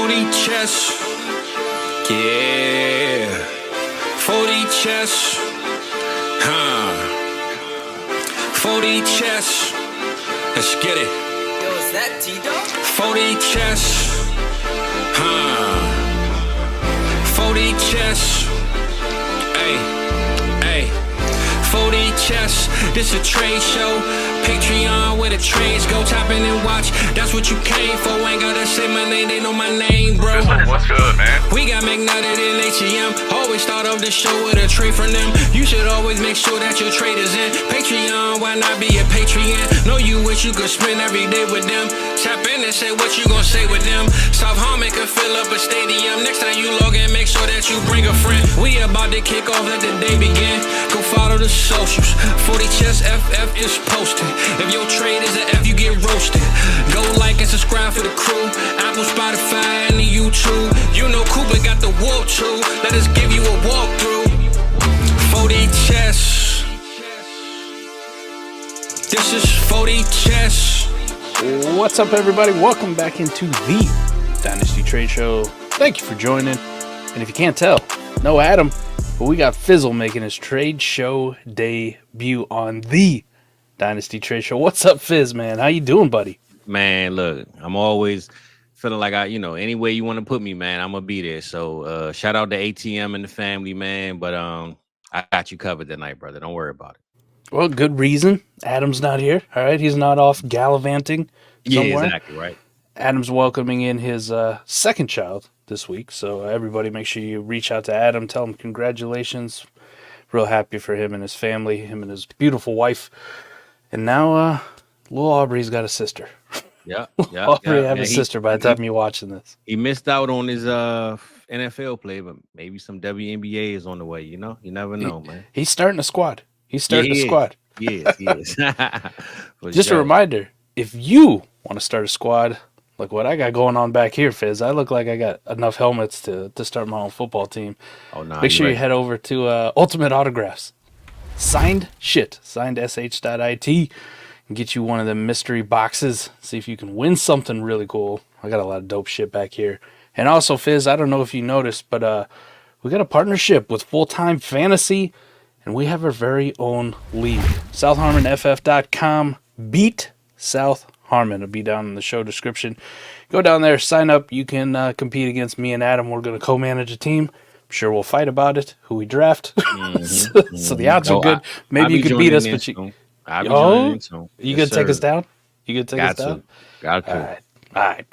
40 chess. Yeah. 40 chess. 40 chess. Let's get it. Yo, is that T-Dog? 40 chess. 40 chess. Hey. 40 chess. This a trade show. Patreon where the trades go. Tap in and watch. That's what you came for. Ain't gotta say my name. They know my name, bro. What's good, man? We got McNutted in ATM. Always start off the show with a trade from them. You should always make sure that your trade is in. Patreon, why not be a Patreon? Know you wish you could spend every day with them. Tap in and say what you gon' say with them. South Harmon can fill up a stadium. Next time you log in, make sure that you bring a friend. We about to kick off, let the day begin. Go follow the socials. 40 Chess FF is posted. If your trade is an F, you get roasted. Go like and subscribe for the crew. Apple, Spotify, and the YouTube. You know Cooper got the warp too. Let us give you a walkthrough. 40 Chess. This is 40 Chess. What's up, everybody? Welcome back into the Dynasty Trade Show. Thank you for joining. And if you can't tell, no Adam, but we got Fizzle making his trade show debut on the Dynasty Trade Show. What's up, Fizz, man? How you doing, buddy? Man, look, I'm always feeling like any way you want to put me, man, I'm gonna be there. So shout out to ATM and the family, man. But I got you covered tonight, brother. Don't worry about it. Well, good reason. Adam's not here. All right, he's not off gallivanting somewhere. Yeah, exactly, right. Adam's welcoming in his second child this week. So everybody make sure you reach out to Adam, tell him congratulations. Real happy for him and his family, him and his beautiful wife. And now little Aubrey's got a sister. Yeah. Aubrey have a sister by the time you're watching this. He missed out on his NFL play, but maybe some WNBA is on the way, you know? You never know, man. He's starting a squad. He's starting a squad. Yes. Just a reminder, if you want to start a squad, like what I got going on back here, Fizz, I look like I got enough helmets to start my own football team. Oh, no. Make sure you head over to Ultimate Autographs. Signed sh.it. And get you one of them mystery boxes. See if you can win something really cool. I got a lot of dope shit back here. And also, Fizz, I don't know if you noticed, but we got a partnership with Full Time Fantasy, and we have our very own league. SouthHarmonFF.com. Beat South Harmon. It'll be down in the show description. Go down there, sign up. You can compete against me and Adam. We're going to co-manage a team. I'm sure we'll fight about it, who we draft. So the odds are good. Maybe you could beat us, but you... You gonna take us down? You gonna take us down? Got to. All right.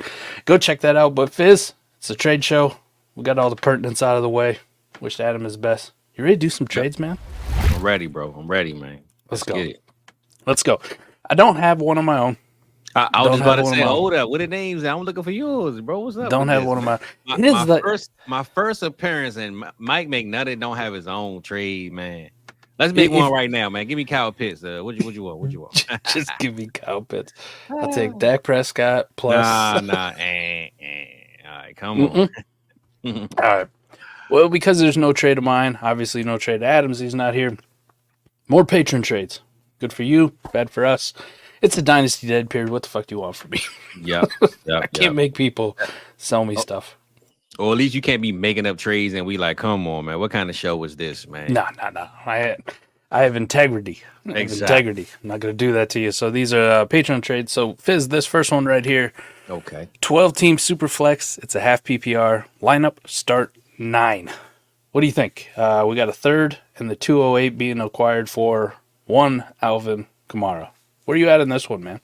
Go check that out. But Fizz, it's a trade show. We got all the pertinence out of the way. Wish Adam is best. You ready to do some trades, man? I'm ready, bro. I'm ready, man. Let's go. Let's go. I don't have one of my own. I was just about to say, hold up. What are the names? I'm looking for yours, bro. What's up? Don't have one of my my first appearance, and Mike McNutted don't have his own trade, man. Let's make one right now, man. Give me Kyle Pitts. What you want? Just give me Kyle Pitts. I'll take Dak Prescott plus. Nah. All right, come on. All right. Well, because there's no trade of mine, obviously no trade of Adams. He's not here. More patron trades. Good for you. Bad for us. It's a dynasty dead period. What the fuck do you want from me? Yep. I can't make people sell me stuff. Or at least you can't be making up trades and we like, come on, man. What kind of show was this, man? No. I have integrity. Integrity. I'm not going to do that to you. So these are Patreon trades. So Fizz, this first one right here. Okay. 12-team super flex. It's a half PPR. Lineup start 9. What do you think? We got a third and the 208 being acquired for one Alvin Kamara. Where are you at in this one, man?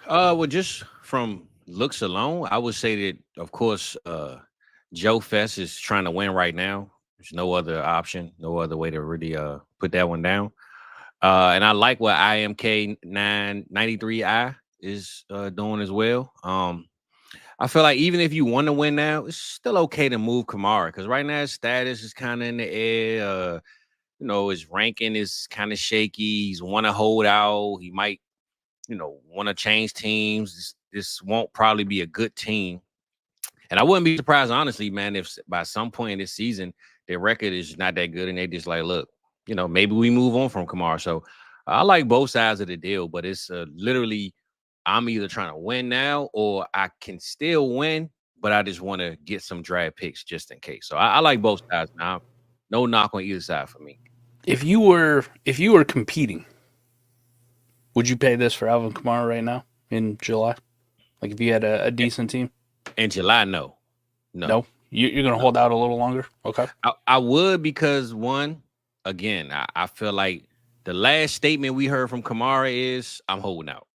Well, just from looks alone, I would say that, of course, Joe Fest is trying to win right now. There's no other option, no other way to really put that one down. And I like what IMK 993i is doing as well. I feel like even if you want to win now, it's still okay to move Kamara because right now his status is kind of in the air. His ranking is kind of shaky. He's want to hold out. He might, want to change teams. This won't probably be a good team. And I wouldn't be surprised, honestly, man, if by some point in this season, their record is not that good and they just like, look, maybe we move on from Kamara. So I like both sides of the deal, but it's literally I'm either trying to win now or I can still win, but I just want to get some draft picks just in case. So I like both sides now. No knock on either side for me. If you were competing, would you pay this for Alvin Kamara right now in July? Like if you had a decent team? In July, no. No? You're going to hold out a little longer? Okay. I would because, one, again, I feel like the last statement we heard from Kamara is, I'm holding out.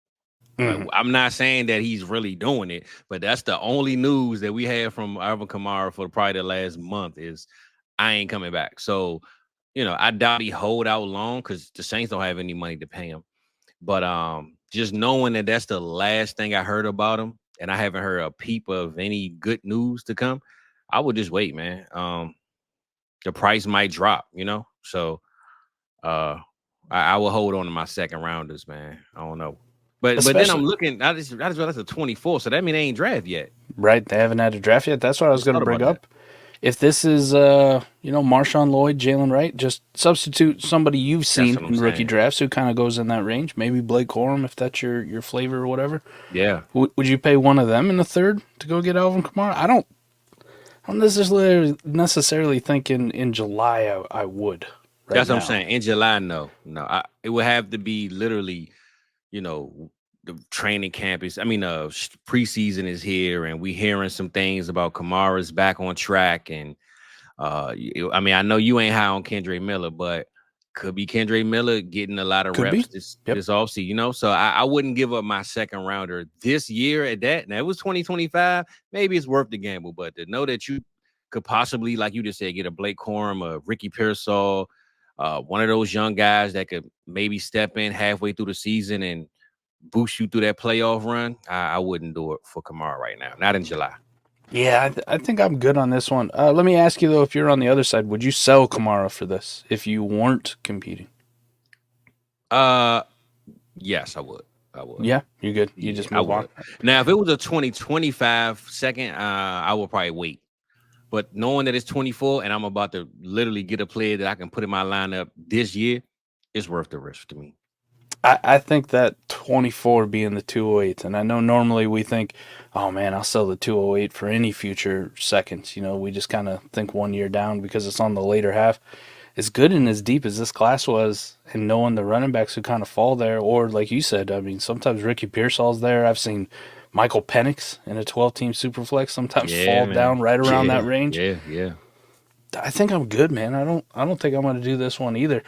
Like, I'm not saying that he's really doing it, but that's the only news that we had from Alvin Kamara for probably the last month is I ain't coming back. So, I doubt he hold out long because the Saints don't have any money to pay him. But just knowing that that's the last thing I heard about him, and I haven't heard a peep of any good news to come, I would just wait, man. The price might drop, So I will hold on to my second rounders, man. I don't know. But then I'm looking, I just realized it's a 24, so that means they ain't draft yet. Right. They haven't had a draft yet. That's what I was going to bring up. If this is, Marshawn Lloyd, Jalen Wright, just substitute somebody you've seen in rookie drafts who kind of goes in that range. Maybe Blake Corum, if that's your flavor or whatever. Yeah. Would you pay one of them in the third to go get Alvin Kamara? I don't necessarily think in July I would. That's what I'm saying. In July, no. It would have to be literally, the training camp is, preseason is here and we hearing some things about Kamara's back on track. And, I know you ain't high on Kendre Miller, but could be Kendre Miller getting a lot of reps this offseason, So I wouldn't give up my second rounder this year at that. Now, it was 2025. Maybe it's worth the gamble, but to know that you could possibly, like you just said, get a Blake Corum, a Ricky Pearsall, one of those young guys that could maybe step in halfway through the season and boost you through that playoff run, I wouldn't do it for Kamara right now. Not in July. Yeah, I think I'm good on this one. Let me ask you, though, if you're on the other side, would you sell Kamara for this if you weren't competing? Yes, I would. Yeah, you're good. You just move on. Now, if it was a 2025 second, I would probably wait. But knowing that it's 24 and I'm about to literally get a player that I can put in my lineup this year, it's worth the risk to me. I think that 24 being the 208, and I know normally we think, oh man, I'll sell the 208 for any future seconds. We just kind of think 1 year down because it's on the later half. As good and as deep as this class was, and knowing the running backs who kind of fall there, or like you said, sometimes Ricky Pearsall's there. I've seen Michael Penix in a 12-team Superflex sometimes fall down right around that range. Yeah. I think I'm good, man. I don't think I'm going to do this one either.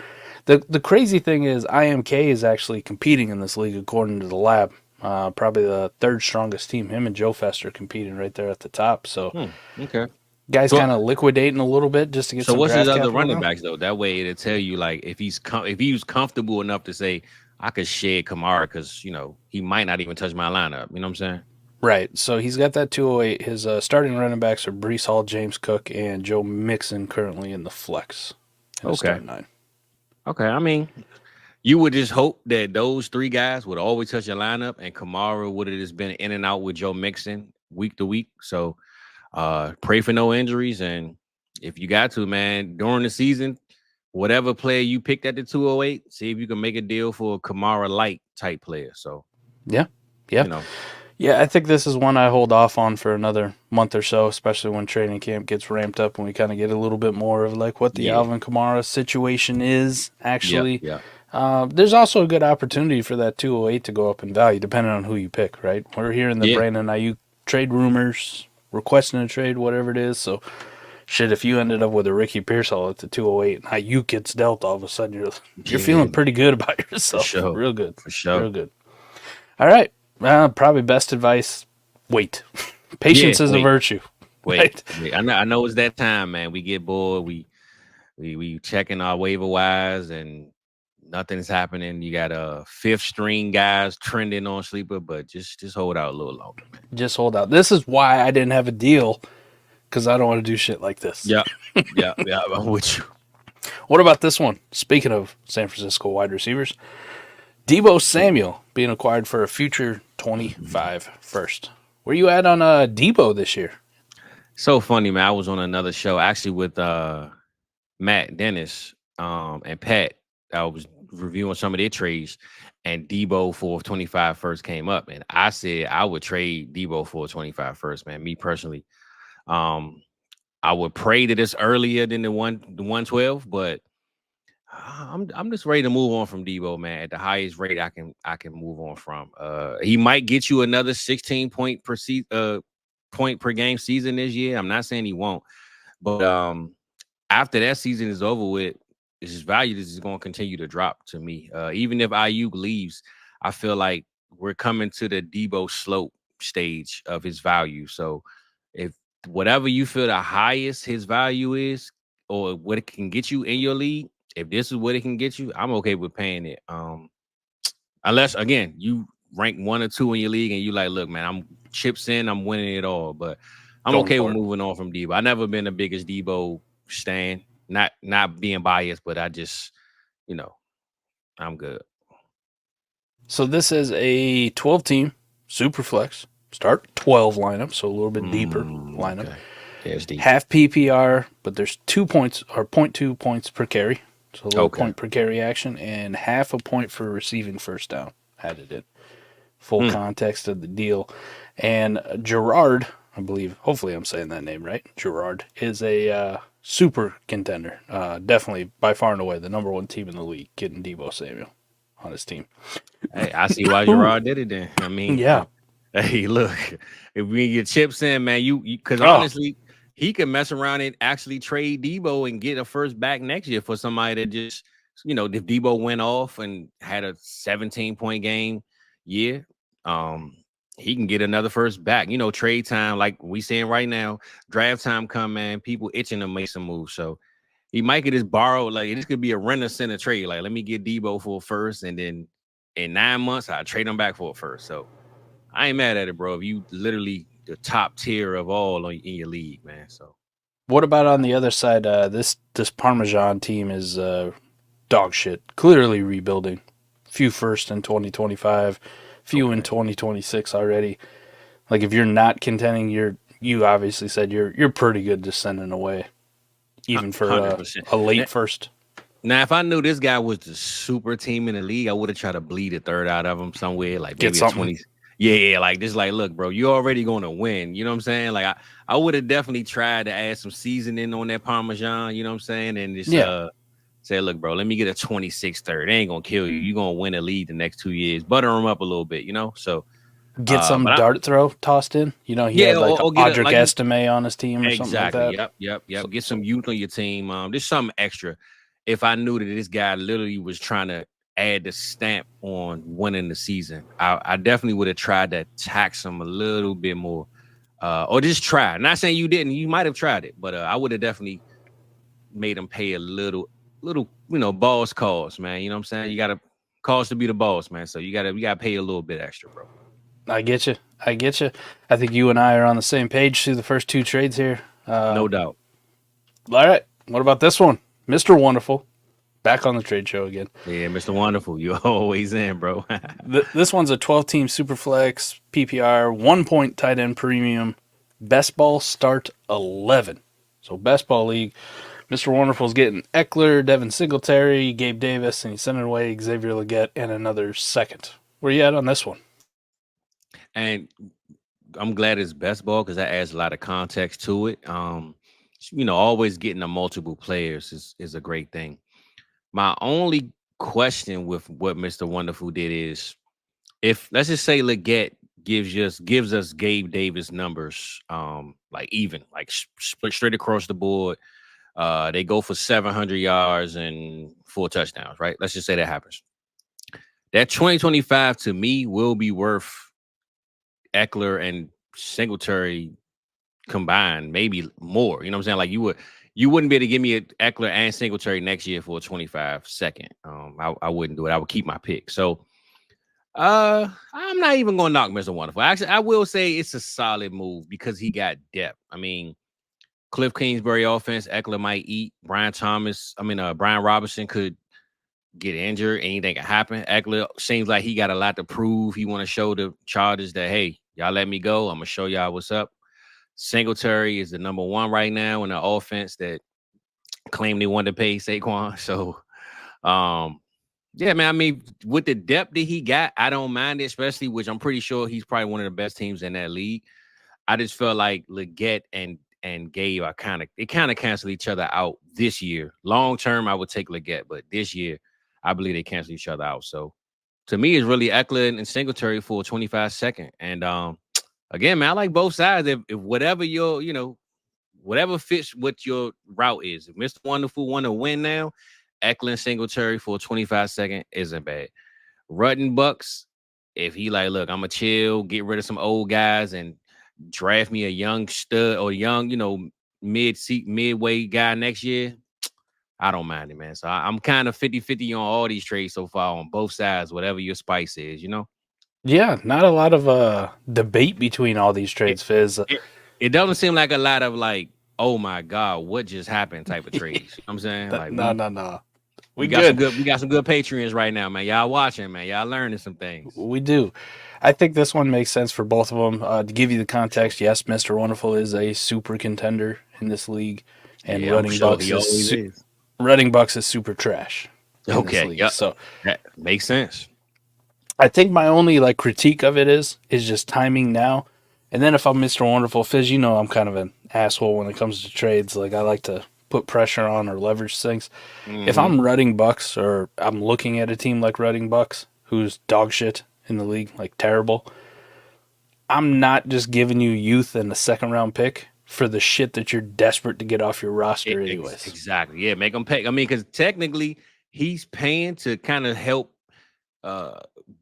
The crazy thing is IMK is actually competing in this league according to the lab. Probably the third strongest team. Him and Joe Fest are competing right there at the top. So okay. Guys kind of liquidating a little bit just to get some draft capital. So what's his other running backs, though? That way it'll tell you, like, if he was comfortable enough to say, I could shed Kamara because, he might not even touch my lineup. You know what I'm saying? Right. So he's got that 208. His starting running backs are Breece Hall, James Cook, and Joe Mixon currently in the flex. Okay. Okay. You would just hope that those three guys would always touch your lineup, and Kamara would have just been in and out with Joe Mixon week to week. So pray for no injuries. And if you got to, man, during the season, whatever player you picked at the 208, see if you can make a deal for a Kamara light type player. So, yeah. Yeah, I think this is one I hold off on for another month or so, especially when training camp gets ramped up and we kind of get a little bit more of like what the Alvin Kamara situation is actually. There's also a good opportunity for that 208 to go up in value depending on who you pick, right? We're hearing the Brandon Ayuk trade rumors, requesting a trade, whatever it is. So, shit, if you ended up with a Ricky Pearsall at the 208 and Ayuk gets dealt, all of a sudden you're feeling pretty good about yourself. For sure. Real good. For sure. Real good. All right. Probably best advice, wait. Patience is a virtue. Wait. I know it's that time, man. We get bored. We checking our waiver wires and nothing's happening. You got fifth string guys trending on sleeper, but just hold out a little longer, man. Just hold out. This is why I didn't have a deal, because I don't want to do shit like this. Yeah, I'm with you. What about this one? Speaking of San Francisco wide receivers, Deebo Samuel being acquired for a future 25 first. Where you at on Deebo this year? So funny, man. I was on another show actually with Matt Dennis and Pat. I was reviewing some of their trades, and Deebo for 25 first came up, and I said I would trade Deebo for 25 first, man. Me personally, um, I would pray that it's earlier than the 112, but I'm just ready to move on from Deebo, man. At the highest rate I can move on from. He might get you another 16 point per game season this year. I'm not saying he won't, but after that season is over with, his value is going to continue to drop to me. Even if Ayuk leaves, I feel like we're coming to the Deebo slope stage of his value. So if whatever you feel the highest his value is, or what it can get you in your league, if this is what it can get you, I'm okay with paying it. Unless again you rank 1 or 2 in your league and you like, look, man, I'm chips in, I'm winning it all. But I'm Going okay for with it. moving on from Deebo. I've never been the biggest Deebo stan. Not being biased, but I just, I'm good. So this is a 12-team super flex start 12 lineup, so a little bit deeper lineup. Okay. Yeah, it's deep. Half PPR, but there's 2 points or 0.2 points per carry. So a little point per carry action, and half a point for receiving first down added in. Full context of the deal. And Gerard, I believe, hopefully I'm saying that name right. Gerard is a super contender. Definitely by far and away the number 1 team in the league, getting Deebo Samuel on his team. Hey, I see why Gerard did it then. I mean, Yeah. Hey, look, if we get chips in, man, you because Oh. honestly, he could mess around and actually trade Deebo and get a first back next year for somebody that just, if Deebo went off and had a 17-point game year, he can get another first back. Trade time, like we saying right now, draft time come, man, people itching to make some moves. So he might get this borrowed, like this could be a rent a center trade. Like, let me get Deebo for a first, and then in 9 months, I trade him back for a first. So I ain't mad at it, bro. If you literally the top tier of all in your league, man. So what about on the other side? This Parmesan team is dog shit. Clearly rebuilding. Few first in 2025, few in 2026 already. Like if you're not contending, you obviously said you're pretty good just sending away, even for a late first. Now, if I knew this guy was the super team in the league, I would have tried to bleed a third out of him somewhere, like maybe a 20. Yeah, like just like, look, bro, you're already going to win. You know what I'm saying? Like I would have definitely tried to add some seasoning on that Parmesan. You know what I'm saying? And just say, look, bro, let me get a 26 third. It ain't gonna kill you. You're gonna win a lead the next 2 years. Butter him up a little bit, So get some dart throw tossed in. He had like Audric Estime on his team or something like that. Yep. Get some youth on your team. Just something extra. If I knew that this guy literally was trying to add the stamp on winning the season, I definitely would have tried to tax him a little bit more, or just try. Not saying you didn't. You might have tried it, but I would have definitely made him pay a little, boss calls, man. You know what I'm saying? You got to cause to be the boss, man. So we got to pay a little bit extra, bro. I get you. I think you and I are on the same page through the first 2 trades here. No doubt. All right. What about this one? Mr. Wonderful. Back on the trade show again. Yeah, Mr. Wonderful. You're always in, bro. This one's a 12-team Superflex, PPR, 1 point tight end premium, best ball start 11. So best ball league. Mr. Wonderful's getting Eckler, Devin Singletary, Gabe Davis, and he's sending away Xavier Legette and another second. Where you at on this one? And I'm glad it's best ball because that adds a lot of context to it. Always getting the multiple players is a great thing. My only question with what Mr. Wonderful did is, if let's just say Legette gives us Gabe Davis numbers, like even, like split straight across the board. They go for 700 yards and 4 touchdowns, right? Let's just say that happens. That 2025 to me will be worth Eckler and Singletary combined, maybe more. You know what I'm saying? Like you wouldn't be able to give me an Eckler and Singletary next year for a 25 second. I wouldn't do it. I would keep my pick. So I'm not even gonna knock Mr. Wonderful. Actually, I will say it's a solid move because he got depth. I mean, Cliff Kingsbury offense, Eckler might eat. Brian Robinson could get injured. Anything can happen. Eckler seems like he got a lot to prove. He want to show the Chargers that, hey, y'all let me go. I'm gonna show y'all what's up. Singletary is the number 1 right now in the offense that claim they wanted to pay Saquon. So Yeah, man. I mean, with the depth that he got, I don't mind it, especially which I'm pretty sure he's probably one of the best teams in that league. I just felt like Legette and Gabe are kind of cancel each other out this year. Long term, I would take Legette, but this year, I believe they cancel each other out. So to me, it's really Eckler and Singletary for a 25-second. And again, man, I like both sides. If whatever whatever fits what your route is. If Mr. Wonderful want to win now, Eckler and Singletary for a 25-second isn't bad. Rutten Bucks, if he like, look, I'm gonna chill, get rid of some old guys and draft me a young stud or young, midway guy next year, I don't mind it, man. So I'm kind of 50-50 on all these trades so far on both sides, whatever your spice is, Yeah, not a lot of debate between all these trades, Fizz. It doesn't seem like a lot of like, oh my God, what just happened type of trades. You know what I'm saying? Like No. We got some good Patreons right now, man. Y'all watching, man. Y'all learning some things. We do. I think this one makes sense for both of them. To give you the context, yes, Mr. Wonderful is a super contender in this league, and running Bucks is super trash. Okay, yep. So that makes sense. I think my only critique of it is just timing now. And then if I'm Mr. Wonderful, Fizz, I'm kind of an asshole when it comes to trades. Like I like to put pressure on or leverage things. Mm-hmm. If I'm Running Bucks or I'm looking at a team like Running Bucks, who's dog shit in the league, like terrible, I'm not just giving you youth and a second round pick for the shit that you're desperate to get off your roster anyways. Exactly. Yeah, make them pay. I mean, because technically he's paying to kind of help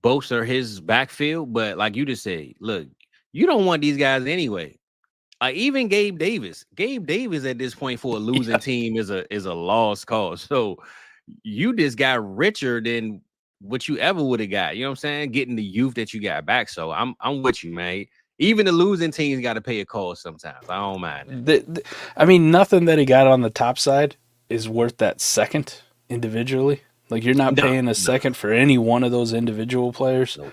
bolster his backfield. But like you just said, look, you don't want these guys anyway. Like even Gabe Davis at this point for a losing team is a lost cause. So you just got richer than what you ever would have got. You know what I'm saying? Getting the youth that you got back. So I'm with you, man. Even the losing teams got to pay a cost sometimes. I don't mind it. I mean, nothing that he got on the top side is worth that second individually. Like you're not paying a second for any one of those individual players. Nope.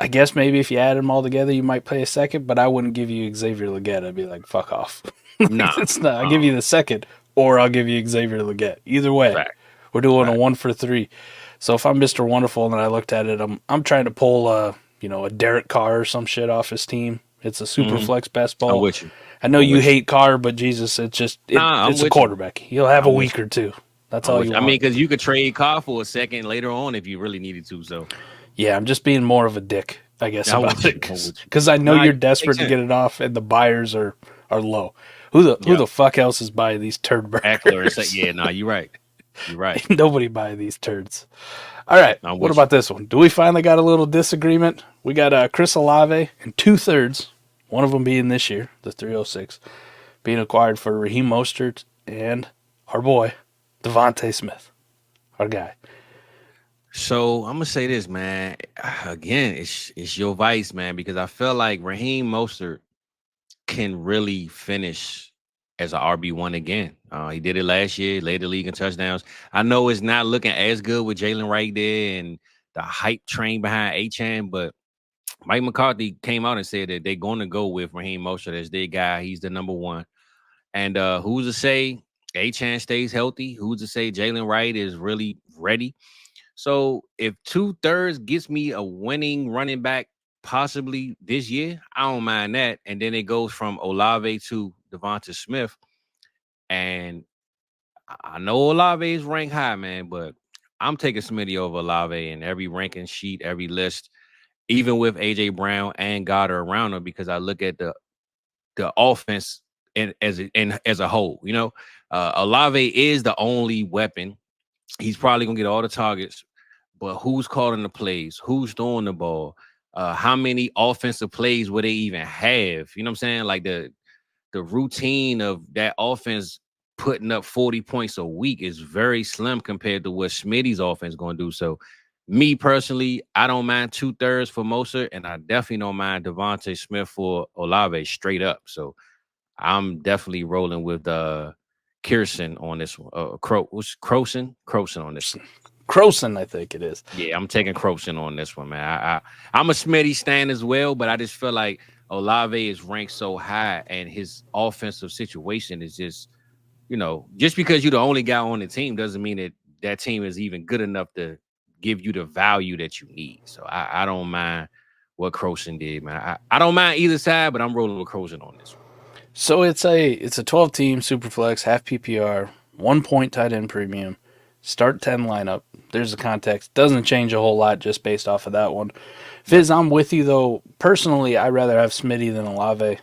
I guess maybe if you add them all together, you might pay a second, but I wouldn't give you Xavier Legette. I'd be like, fuck off. No. It's not. I'll give you the second, or I'll give you Xavier Legette. Either way, we're doing a 1 for 3. So if I'm Mr. Wonderful and I looked at it, I'm trying to pull a Derek Carr or some shit off his team. It's a super flex best ball. I'm with you. I know you hate Carr, but Jesus, it's a quarterback. He'll have a week or two. That's all you want. I mean, because you could trade Carr for a second later on if you really needed to. So yeah, I'm just being more of a dick, I guess, about it. Because I know you're desperate to get it off, and the buyers are low. Who the fuck else is buying these turd burgers? Yeah, no, you're right. You're right. Nobody buy these turds. All right, what about this one? Do we finally got a little disagreement? We got Chris Olave and 2/3, one of them being this year, the 306, being acquired for Raheem Mostert and our boy, Devonta Smith, our guy. So I'm gonna say this, man. Again, it's your vice, man, because I feel like Raheem Mostert can really finish as an RB1 again. He did it last year, led the league in touchdowns. I know it's not looking as good with Jalen right there and the hype train behind Achane, but Mike McCarthy came out and said that they're going to go with Raheem Mostert as their guy. He's the number one. And who's to say Achane stays healthy? Who's to say Jalen Wright is really ready? So if 2/3 gets me a winning running back possibly this year, I don't mind that. And then it goes from Olave to Devonta Smith. And I know Olave is ranked high, man, but I'm taking Smitty over Olave in every ranking sheet, every list, even with A.J. Brown and Goddard around him, because I look at the offense as a whole. Olave is the only weapon. He's probably going to get all the targets, but who's calling the plays? Who's throwing the ball? How many offensive plays would they even have? You know what I'm saying? Like the routine of that offense putting up 40 points a week is very slim compared to what Smitty's offense is going to do. So me personally, I don't mind 2/3 for Mostert, and I definitely don't mind Devonta Smith for Olave straight up. So I'm definitely rolling with Kirsten on this one. Croson on this one. Croson, I think it is. Yeah, I'm taking Croson on this one, man. I'm a Smitty stan as well, but I just feel like Olave is ranked so high, and his offensive situation is just, just because you're the only guy on the team doesn't mean that team is even good enough to give you the value that you need. So I don't mind what Croson did, man. I don't mind either side, but I'm rolling with Croson on this one. So it's a 12-team superflex, half PPR, 1 point tight end premium, start 10 lineup. There's the context. Doesn't change a whole lot just based off of that one. Fizz, I'm with you though. Personally, I'd rather have Smitty than Olave.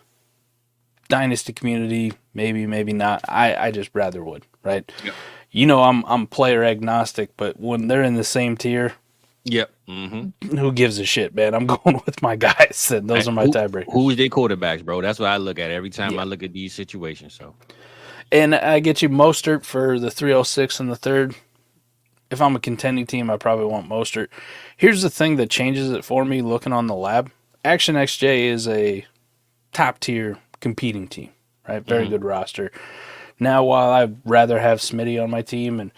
Dynasty community, maybe not. I just rather would, right? Yep. You know, I'm player agnostic, but when they're in the same tier, Yep. Mm-hmm. who gives a shit, man? I'm going with my guys, and those are my tiebreakers. Who's their quarterbacks, bro? That's what I look at every time Yeah. I look at these situations. So, and I get you Mostert for the 306 and the third. If I'm a contending team, I probably want Mostert. Here's the thing that changes it for me looking on the lab. Action XJ is a top tier competing team, right? Very good roster. Now, while I'd rather have Smitty on my team, and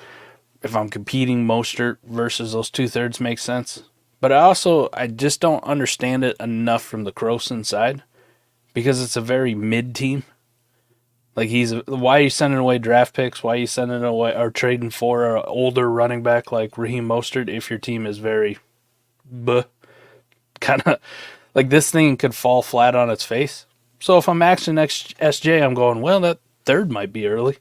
if I'm competing, Mostert versus those 2/3 makes sense. But I just don't understand it enough from the Croson side because it's a very mid team. Like why are you sending away draft picks? Why are you sending away or trading for an older running back like Raheem Mostert if your team is very, kind of like this thing could fall flat on its face. So if I'm maxing SJ, I'm going, well, that third might be early.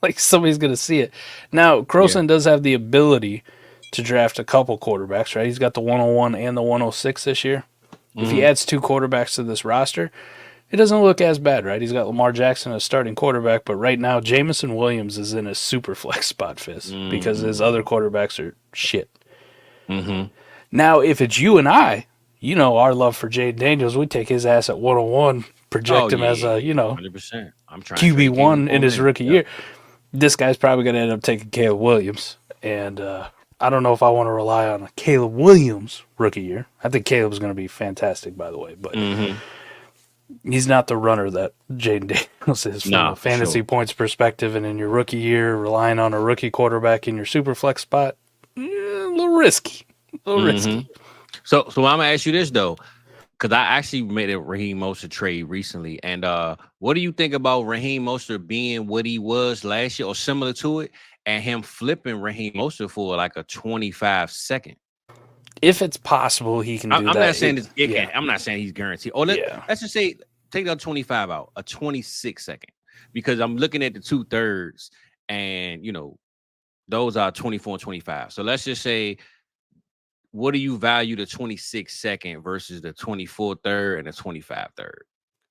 Like somebody's gonna see it. Now Croson does have the ability to draft a couple quarterbacks, right? He's got the 101 and the 106 this year. If he adds 2 quarterbacks to this roster, it doesn't look as bad, right? He's got Lamar Jackson as starting quarterback, but right now Jamison Williams is in a super flex spot, Fizz, because his other quarterbacks are shit. Now, if it's you and I, you know our love for Jade Daniels, we take his ass at 101, project him as a 100%. I'm trying QB1 in his rookie year. This guy's probably going to end up taking Caleb Williams, and I don't know if I want to rely on a Caleb Williams rookie year. I think Caleb's going to be fantastic, by the way, but he's not the runner that Jaden Daniels is from a fantasy points perspective. And in your rookie year, relying on a rookie quarterback in your super flex spot, a little risky. So I'm gonna ask you this though, because I actually made a Raheem Mostert trade recently, and what do you think about Raheem Mostert being what he was last year or similar to it, and him flipping Raheem Mostert for like a 25 second? If it's possible, he can do that. I'm not saying it can. I'm not saying he's guaranteed. Or let's just say take that 25 out, a 26 second, because I'm looking at the 2/3, and those are 24 and 25. So let's just say, what do you value the 26 second versus the 24 third and the 25 third?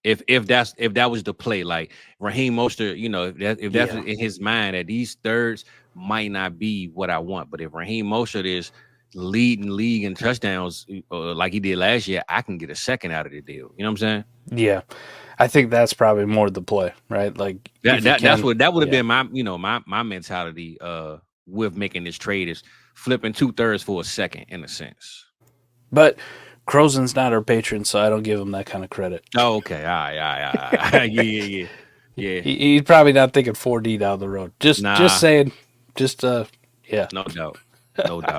If that was the play, like Raheem Mostert, if that's in his mind that these thirds might not be what I want, but if Raheem Mostert is leading league in touchdowns like he did last year, I can get a second out of the deal. You know what I'm saying? Yeah, I think that's probably more the play, right? Like that would have been my my mentality with making this trade is flipping 2/3 for a second in a sense. But Croson's not our patron, so I don't give him that kind of credit. Oh, okay. All right. Yeah. He's probably not thinking 4D down the road. Just saying. Yeah. No doubt.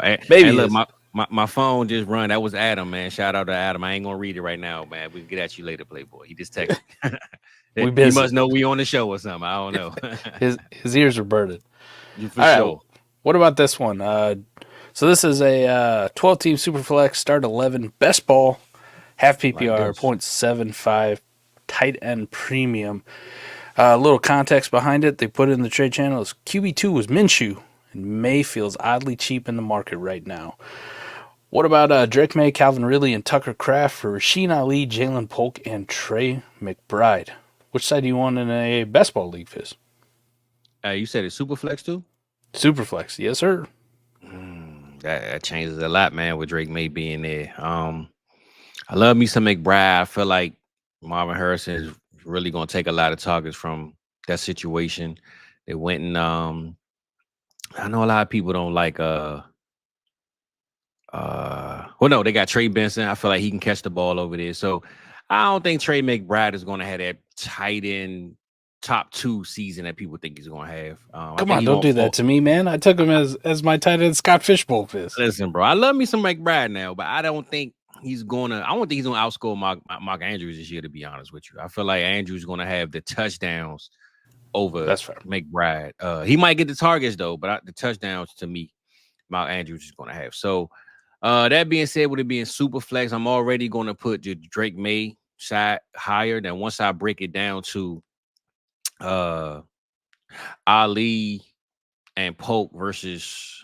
Hey, Maybe look, my phone just run. That was Adam, man. Shout out to Adam. I ain't gonna read it right now, man. We can get at you later, Playboy. He just texted me. We busy. He must know we on the show or something. I don't know. his ears are burning. For sure. Right. What about this one? So this is a 12-team Superflex, start 11, best ball, half PPR, 0.75, tight end premium. A little context behind it. They put it in the trade channel. QB2 was Minshew, and May feels oddly cheap in the market right now. What about Drake May, Calvin Ridley, and Tucker Kraft for Rasheen Ali, Jalen Polk, and Trey McBride? Which side do you want in a best ball league, Fizz? You said it's Superflex too? Superflex, yes, sir. That changes a lot, man, with Drake May being there. I love me some McBride. I feel like Marvin Harrison is really going to take a lot of targets from that situation. They went and I know a lot of people don't like well, no, they got Trey Benson. I feel like he can catch the ball over there. So I don't think Trey McBride is going to have that tight end top 2 season that people think he's going to have. Come on, don't do that to me, man. I took him as my tight end Scott Fishbowl, Fizz. Listen, bro, I love me some McBride now, but I don't think he's going to outscore Mark Andrews this year, to be honest with you. I feel like Andrews is going to have the touchdowns over That's fair. McBride. He might get the targets though, but the touchdowns to me, Mark Andrews is going to have. So that being said, with it being super flex, I'm already going to put the Drake May side higher. Then once I break it down to Ali and Polk versus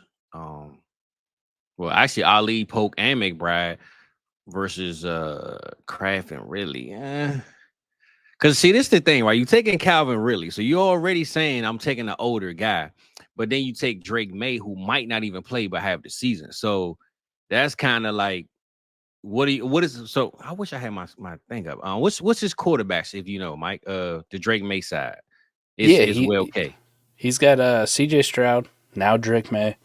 actually Ali, Polk, and McBride versus Kraft and Ridley. Because see, this is the thing, right? You taking Calvin Ridley, so you're already saying I'm taking an older guy, but then you take Drake May, who might not even play but have the season. So that's kind of like, what is so? I wish I had my thing up. What's his quarterbacks, if you know, Mike? The Drake May side is okay. He's got CJ Stroud, now Drake May,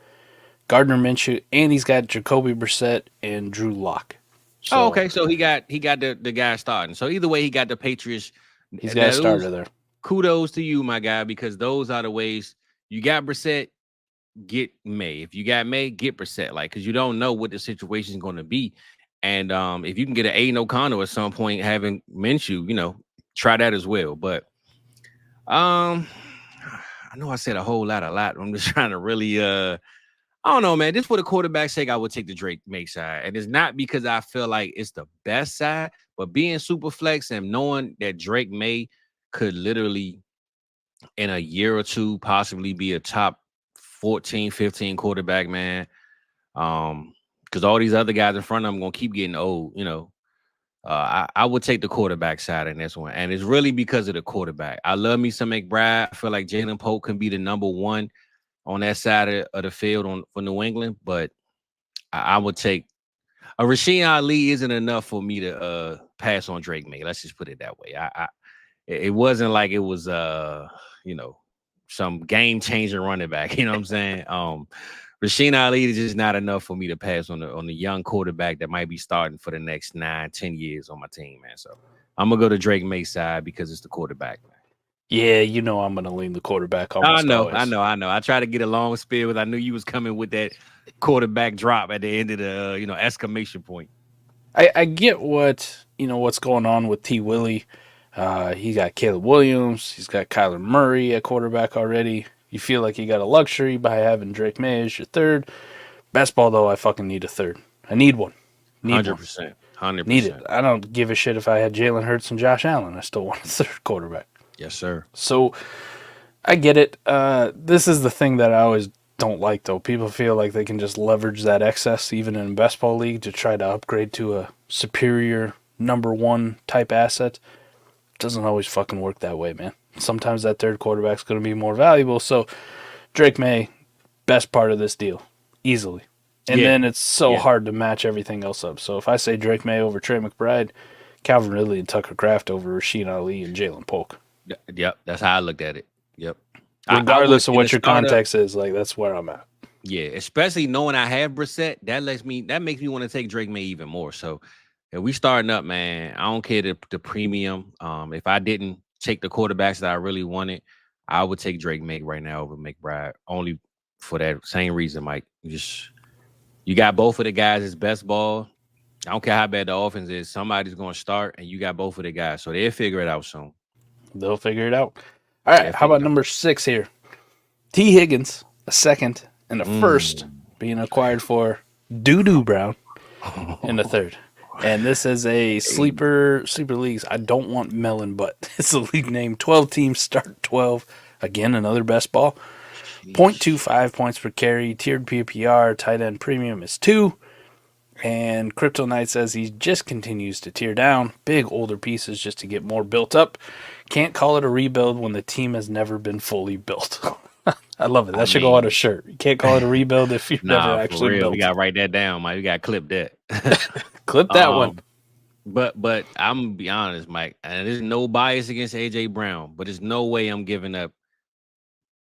Gardner Minshew, and he's got Jacoby Brissett and Drew Lock. So, okay. So he got the guy starting. So either way, he got the Patriots. He's got a starter there. Kudos to you, my guy, because those are the ways. You got Brissett, get May. If you got May, get Brissett. Like, because you don't know what the situation is going to be. And if you can get an Aiden O'Connell at some point, having Minshew, try that as well. But I know I said a lot. I'm just trying to really I don't know, man. Just for the quarterback's sake, I would take the Drake May side. And it's not because I feel like it's the best side, but being super flex and knowing that Drake May could literally in a year or two possibly be a top 14, 15 quarterback, man. Because all these other guys in front of them going to keep getting old, I would take the quarterback side in this one. And it's really because of the quarterback. I love me some McBride. I feel like Jalen Polk can be the number one on that side of the field for New England. But I would take a Rasheed Ali isn't enough for me to pass on Drake May. Let's just put it that way. It wasn't like it was some game-changing running back. You know what I'm saying? Rasheed Ali is just not enough for me to pass on the young quarterback that might be starting for the next 9-10 years on my team, man. So I'm gonna go to Drake May side because it's the quarterback, man. Yeah, I'm gonna lean the quarterback almost always. I know. I tried to get a long spiel because I knew you was coming with that quarterback drop at the end of the exclamation point. I get what's going on with T. Willie. He got Caleb Williams. He's got Kyler Murray at quarterback already. You feel like you got a luxury by having Drake May as your third. Best ball, though, I fucking need a third. I need one. 100%. 100%. Need it. I don't give a shit if I had Jalen Hurts and Josh Allen. I still want a third quarterback. Yes, sir. So I get it. This is the thing that I always don't like, though. People feel like they can just leverage that excess, even in a best ball league, to try to upgrade to a superior number one type asset. It doesn't always fucking work that way, man. Sometimes that third quarterback's going to be more valuable. So Drake May, best part of this deal, easily. And then it's so hard to match everything else up. So if I say Drake May over Trey McBride, Calvin Ridley and Tucker Kraft over Rasheed Ali and Jalen Polk. Yep, that's how I looked at it. Yep. Regardless of what your context is, like that's where I'm at. Yeah, especially knowing I have Brissett, that makes me want to take Drake May even more. So if we starting up, man, I don't care the premium. If I didn't take the quarterbacks that I really wanted, I would take Drake May right now over McBride. Only for that same reason, Mike. You got both of the guys' as best ball. I don't care how bad the offense is. Somebody's going to start, and you got both of the guys. So they'll figure it out soon. They'll figure it out. All right, how about number 6 here? T. Higgins, a second and a first being acquired for Doo-Doo Brown in the third. And this is a sleeper leagues. I don't want melon, but it's a league name. 12 teams, start 12. Again, another best ball. 0.25 points per carry. Tiered PPR. Tight end premium is 2. And Crypto Knight says he just continues to tear down. Big older pieces just to get more built up. Can't call it a rebuild when the team has never been fully built. I love it. That should go on a shirt. You can't call it a rebuild if you've never actually built. We got to write that down, Mike. We got to clip that. Clip that one. But I'm going to be honest, Mike, and there's no bias against A.J. Brown, but there's no way I'm giving up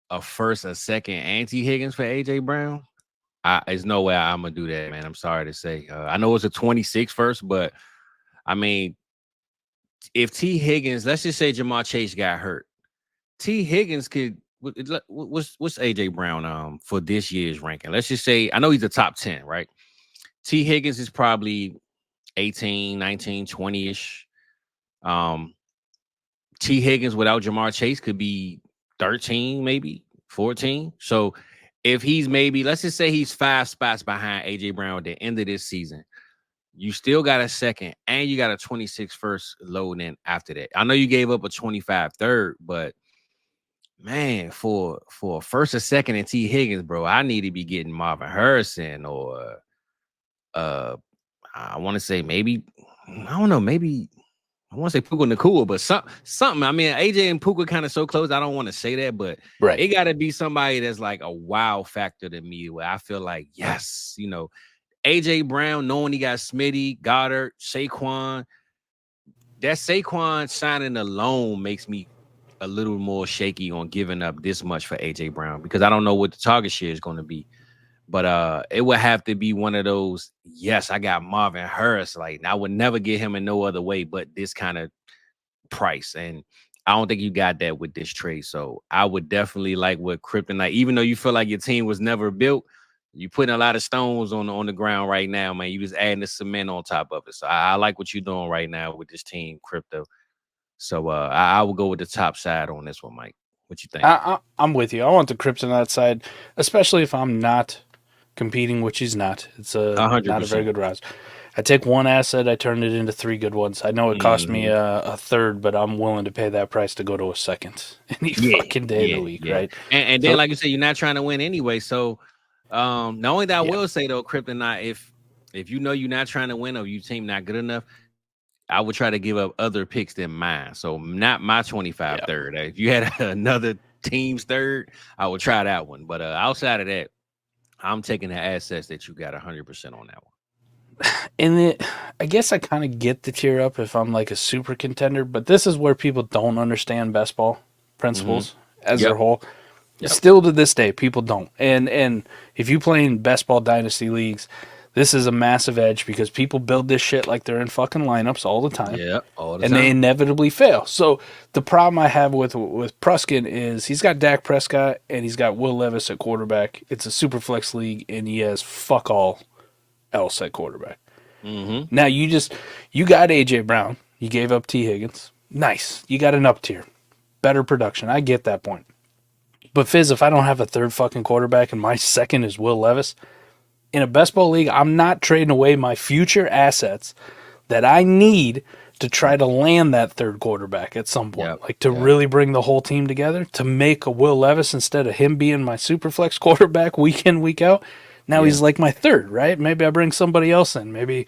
a first, a second anti-Higgins for A.J. Brown. There's no way I'm going to do that, man. I'm sorry to say. I know it's a 26 first, but, I mean, if T. Higgins, let's just say Jamar Chase got hurt. T. Higgins could, what's A.J. Brown for this year's ranking? Let's just say, I know he's a top 10, right? T. Higgins is probably 18, 19, 20-ish. T. Higgins without Jamar Chase could be 13, maybe 14. So if he's maybe, let's just say he's 5 spots behind AJ Brown at the end of this season, you still got a second and you got a 26 first loading in after that. I know you gave up a 25 third, but man, for a first or second and T. Higgins, bro, I need to be getting Marvin Harrison or I want to say maybe, I don't know, maybe I want to say Puka Nakua, but something. I mean, AJ and Puka kind of so close. I don't want to say that, but it got to be somebody that's like a wow factor to me where I feel like, yes, you know, AJ Brown, knowing he got Smitty, Goddard, Saquon. That Saquon signing alone makes me a little more shaky on giving up this much for AJ Brown because I don't know what the target share is going to be. But it would have to be one of those, yes, I got Marvin Harris. Like, I would never get him in no other way but this kind of price. And I don't think you got that with this trade. So I would definitely like with Kryptonite, even though you feel like your team was never built, you putting a lot of stones on the ground right now, man. You just adding the cement on top of it. So I like what you're doing right now with this team, Crypto. So I will go with the top side on this one, Mike. What you think? I'm with you. I want the Kryptonite side, especially if I'm not competing, which he's not. It's not a very good roster. I take one asset, I turn it into 3 good ones. I know it cost me a third, but I'm willing to pay that price to go to a second any fucking day of the week, right? And then, like you said, you're not trying to win anyway. So the only thing I will say though, Kryptonite, if you know you're not trying to win or your team not good enough, I would try to give up other picks than mine. So not my 25 third. If you had another team's third, I would try that one. But outside of that, I'm taking the assets that you got 100% on that one. And I guess I kind of get the tier up if I'm like a super contender, but this is where people don't understand best ball principles as a whole. Still to this day, people don't. And if you play in best ball dynasty leagues, this is a massive edge because people build this shit like they're in fucking lineups all the time. Yeah, all the time. And they inevitably fail. So the problem I have with Pruskin is he's got Dak Prescott and he's got Will Levis at quarterback. It's a super flex league and he has fuck all else at quarterback. Now you got AJ Brown. You gave up T. Higgins. Nice. You got an up tier. Better production. I get that point. But Fizz, if I don't have a third fucking quarterback and my second is Will Levis, in a best ball league, I'm not trading away my future assets that I need to try to land that third quarterback at some point. Really bring the whole team together to make a Will Levis instead of him being my super flex quarterback week in, week out. Now he's like my third, right? Maybe I bring somebody else in. Maybe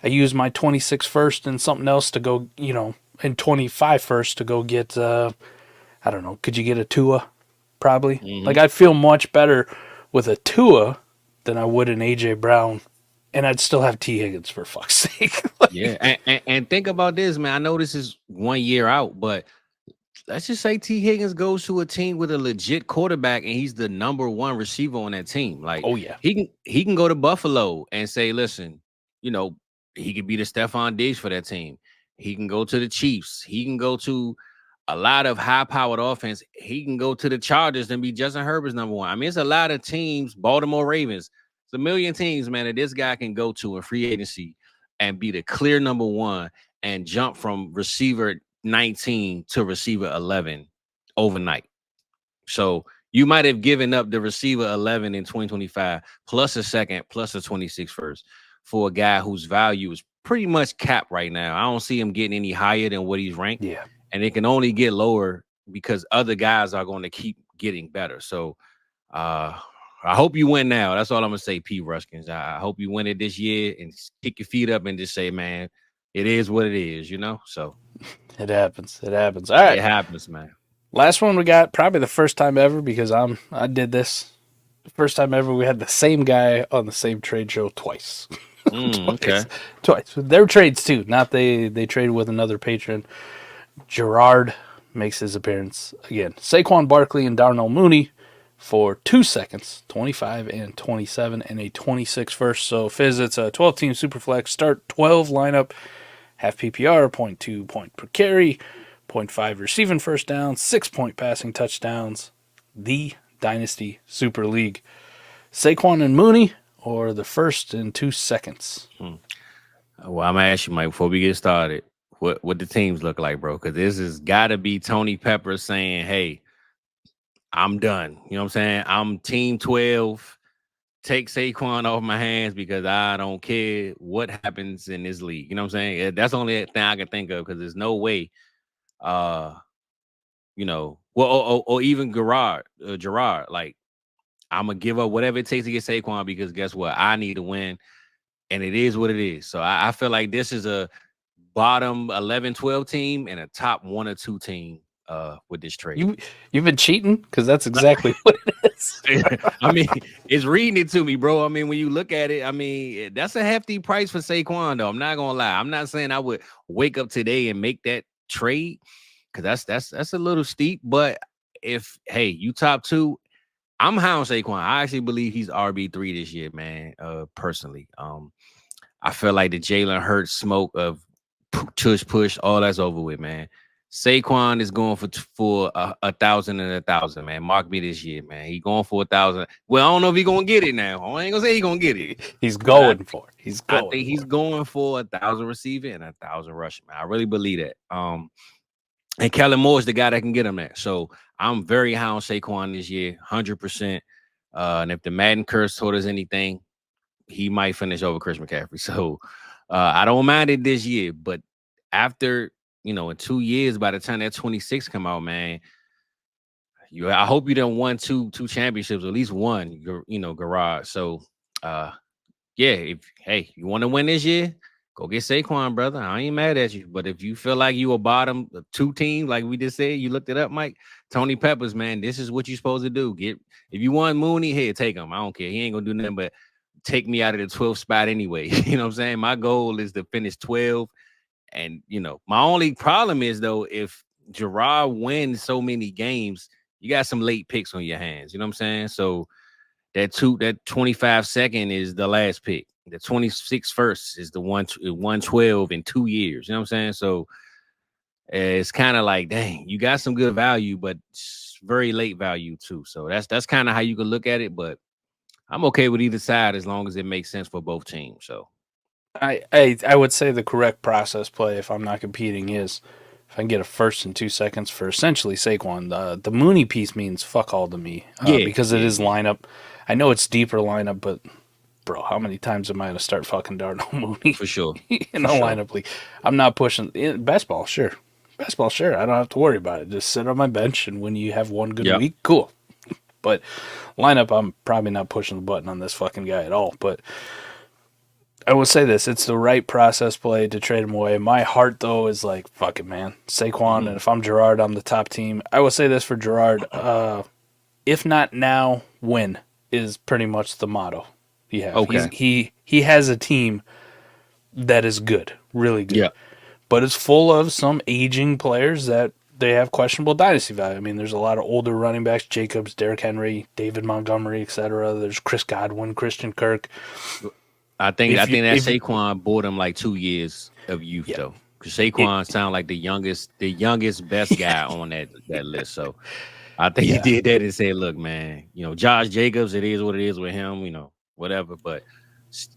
I use my 26 first and something else to go, and 25 first to go get, I don't know, could you get a Tua? Probably. Like, I'd feel much better with a Tua than I would an AJ Brown, and I'd still have T. Higgins for fuck's sake. And think about this, man. I know this is 1 year out, but let's just say T. Higgins goes to a team with a legit quarterback, and he's the number 1 receiver on that team. Like, he can go to Buffalo and say, listen, he could be the Stephon Diggs for that team. He can go to the Chiefs. He can go to a lot of high-powered offense. He can go to the Chargers and be Justin Herbert's number 1. I mean, it's a lot of teams, Baltimore Ravens. It's a million teams, man, that this guy can go to in free agency and be the clear number 1 and jump from receiver 19 to receiver 11 overnight. So you might have given up the receiver 11 in 2025 plus a second plus a 26 first for a guy whose value is pretty much capped right now. I don't see him getting any higher than what he's ranked. Yeah. And it can only get lower because other guys are going to keep getting better. So I hope you win now. That's all I'm going to say, P. Ruskins. I hope you win it this year and kick your feet up and just say, man, it is what it is, So it happens. All right. It happens, man. Last one we got, probably the first time ever because I did this. The first time ever we had the same guy on the same trade show twice. Twice. Their trades too. Not they traded with another patron. Gerard makes his appearance again. Saquon Barkley and Darnell Mooney for 2 seconds, 25 and 27, and a 26 first. So Fizz, it's a 12-team Superflex. Start 12 lineup, half PPR, 0.2 point per carry, 0.5 receiving first down, 6-point passing touchdowns. The Dynasty Super League. Saquon and Mooney, or the first in 2 seconds? Well, I'm going to ask you, Mike, before we get started, what the teams look like, bro? Because this has got to be Tony Pepper saying, hey, I'm done. You know what I'm saying? I'm team 12. Take Saquon off my hands because I don't care what happens in this league. You know what I'm saying? That's the only thing I can think of because there's no way, or even Gerard, like I'm gonna give up whatever it takes to get Saquon because guess what? I need to win, and it is what it is. So I feel like this is a bottom 11, 12 team and a top 1 or 2 team with this trade. You've been cheating because that's exactly what it is. I mean, it's reading it to me, bro. I mean, when you look at it, I mean, that's a hefty price for Saquon, though. I'm not gonna lie. I'm not saying I would wake up today and make that trade because that's a little steep. But if you top 2, I'm high on Saquon. I actually believe he's RB3 this year, man. Personally, I feel like the Jalen Hurts smoke of push, all that's over with, man. Saquon is going for 1,000 and 1,000, man. Mark me this year, man. He going for 1,000. Well, I don't know if he's gonna get it now. I ain't gonna say he's gonna get it. He's going for it. I think he's going for 1,000 receiving and 1,000 rushing, man. I really believe that. And Kellen Moore is the guy that can get him that. So I'm very high on Saquon this year, 100%. And if the Madden curse taught us anything, he might finish over Chris McCaffrey. So I don't mind it this year, but after in 2 years, by the time that 26 come out, man, I hope you done won two championships, at least one, garage. So if you want to win this year, go get Saquon, brother. I ain't mad at you. But if you feel like you a bottom 2 team, like we just said, you looked it up, Mike. Tony Peppers, man, this is what you're supposed to do. If you want Mooney, here, take him. I don't care. He ain't gonna do nothing but take me out of the 12th spot anyway. You know what I'm saying? My goal is to finish 12. And my only problem is though, if Gerard wins so many games, you got some late picks on your hands. You know what I'm saying? So that 25 second is the last pick. The 26 first is the 112 in 2 years. You know what I'm saying? So it's kind of like, dang, you got some good value, but very late value too. So that's kind of how you can look at it. But I'm okay with either side as long as it makes sense for both teams. So I would say the correct process play if I'm not competing is if I can get a first and 2 seconds for essentially Saquon. The Mooney piece means fuck all to me because it is lineup. I know it's deeper lineup, but bro, how many times am I going to start fucking Darnell Mooney? For sure. In a lineup league. I'm not pushing. Best ball, sure. I don't have to worry about it. Just sit on my bench, and when you have one good week, cool. But lineup, I'm probably not pushing the button on this fucking guy at all. But I will say this, it's the right process play to trade him away. My heart, though, is like, fuck it, man. Saquon, and if I'm Gerard, I'm the top team. I will say this for Gerard, if not now, when, is pretty much the motto he has. Okay. He has a team that is good, really good. Yeah. But it's full of some aging players that they have questionable dynasty value. I mean, there's a lot of older running backs, Jacobs, Derrick Henry, David Montgomery, etc. There's Chris Godwin, Christian Kirk. I think that Saquon bought him like 2 years of youth though. Because Saquon sound like the youngest best guy on that list. So I think he did that and said, look, man, Josh Jacobs, it is what it is with him, whatever. But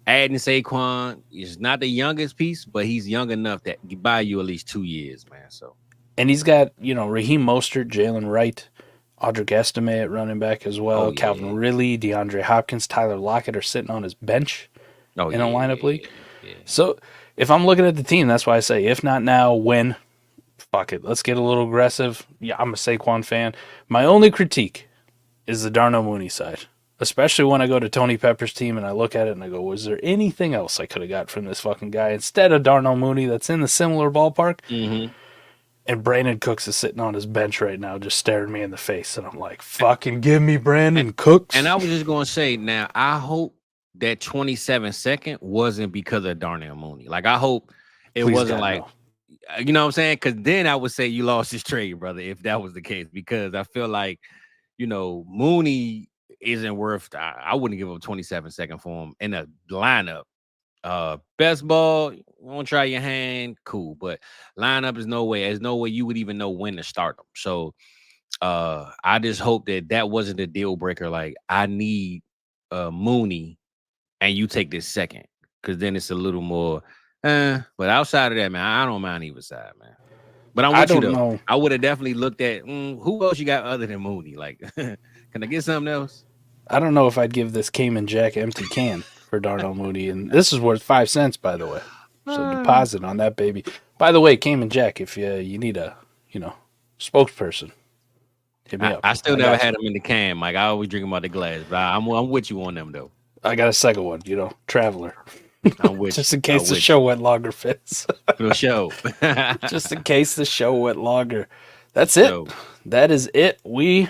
adding Saquon is not the youngest piece, but he's young enough that he buy you at least 2 years, man. So, and he's got Raheem Mostert, Jalen Wright, Audric Estime at running back as well. Calvin Ridley, DeAndre Hopkins, Tyler Lockett are sitting on his bench in a lineup league. Yeah. So if I'm looking at the team, that's why I say if not now, when? Fuck it, let's get a little aggressive. Yeah, I'm a Saquon fan. My only critique is the Darnell Mooney side. Especially when I go to Tony Pepper's team and I look at it and I go, was there anything else I could have got from this fucking guy instead of Darnell Mooney that's in the similar ballpark? Mm-hmm. And Brandon Cooks is sitting on his bench right now just staring me in the face. And I'm like, fucking give me Brandon Cooks. And I was just going to say, now, I hope that 27 second wasn't because of Darnell Mooney. Like, I hope it wasn't like, you know what I'm saying? Because then I would say you lost this trade, brother, if that was the case. Because I feel like, Mooney isn't worth, I wouldn't give up 27 second for him in a lineup. Best ball, you want to try your hand, cool. But lineup is no way. There's no way you would even know when to start them. So I just hope that wasn't a deal breaker. Like, I need Mooney and you take this second. Because then it's a little more, but outside of that, man, I don't mind either side, man. But I'm I with you don't though. know. I would have definitely looked at who else you got other than Mooney. Like, can I get something else? I don't know if I'd give this Cayman Jack empty can for Darnell Mooney, and this is worth 5 cents, by the way. So deposit on that baby. By the way, Cayman Jack, if you need a spokesperson, hit me up. I still never got had them in the can, Mike. I always drink them out the glass. But I'm with you on them though. I got a second one, Traveler. I'm with Just you. in case the show went longer, Fitz. For the show. Just in case the show went longer. That's it. That is it. We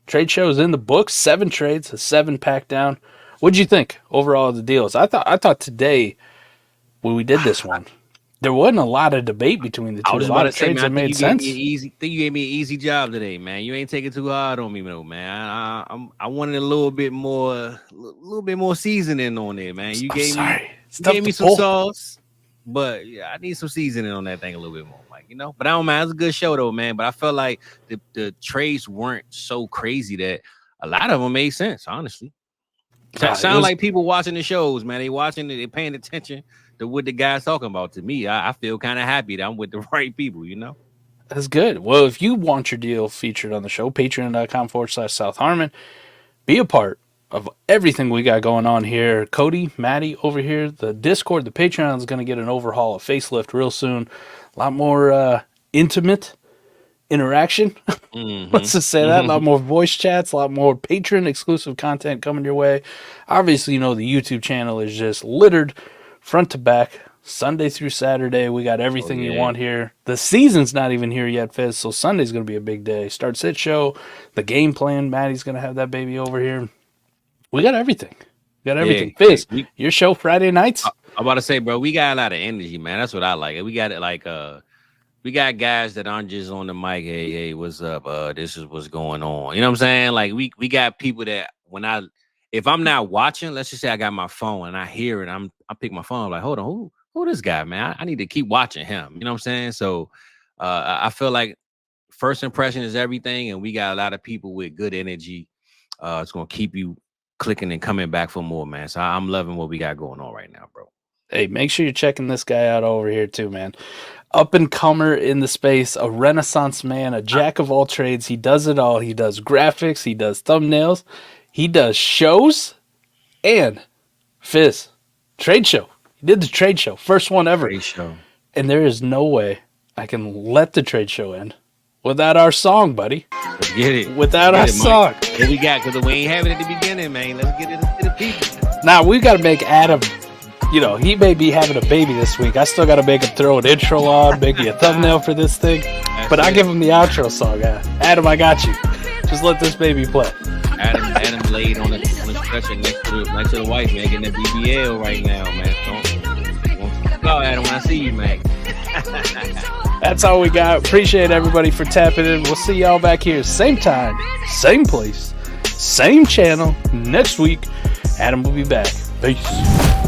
trade shows in the books. 7 trades, a 7-pack down. What'd you think overall of the deals? I thought today when we did this one, there wasn't a lot of debate between the two. I was a about lot to of say, trades man, that made sense. you gave me an easy job today, man. You ain't taking too hard on me, though, man. I wanted a little bit more seasoning on it, man. You gave me some sauce, but yeah, I need some seasoning on that thing a little bit more, like But I don't mind. It's a good show though, man. But I felt like the trades weren't so crazy that a lot of them made sense, honestly. Sound like people watching the shows, man. They watching it, they paying attention to what the guy's talking about. To me, I feel kind of happy that I'm with the right people, That's good. Well, if you want your deal featured on the show, patreon.com/South Harmon. Be a part of everything we got going on here. Cody, Maddie over here, the Discord, the Patreon is going to get an overhaul, a facelift real soon. A lot more intimate interaction. Let's just say that. A lot more voice chats, a lot more patron exclusive content coming your way. Obviously, the YouTube channel is just littered front to back, Sunday through Saturday. We got everything you want here. The season's not even here yet, Fizz, so Sunday's going to be a big day. Start sit show, the game plan. Maddie's going to have that baby over here. We got everything. Fizz, your show Friday nights? I'm about to say, bro, we got a lot of energy, man. That's what I like. We got it like we got guys that aren't just on the mic. Hey, what's up? This is what's going on. You know what I'm saying? Like we got people that if I'm not watching, let's just say I got my phone and I hear it, I pick my phone, like, hold on, who this guy, man? I need to keep watching him. You know what I'm saying? So I feel like first impression is everything, and we got a lot of people with good energy. It's gonna keep you clicking and coming back for more, man. So I'm loving what we got going on right now, bro. Hey, make sure you're checking this guy out over here too, man. Up and comer in the space, a renaissance man, a jack of all trades. He does it all. He does graphics, he does thumbnails, he does shows, and Fizz, trade show. He did the trade show, first one ever. Trade show. And there is no way I can let the trade show end without our song, buddy. Let's get it. Without our song. What we got? Because we ain't have it at the beginning, man. Let's get it to the people. Now, we got to make Adam, he may be having a baby this week. I still got to make him throw an intro on, make me a thumbnail for this thing. But I'll give him the outro song. Adam, I got you. Just let this baby play. Adam laid on the stretcher next to the wife, man, getting the BBL right now, man. Don't go, Adam, when I see you, man. That's all we got. Appreciate everybody for tapping in. We'll see y'all back here same time, same place, same channel next week. Adam will be back. Peace.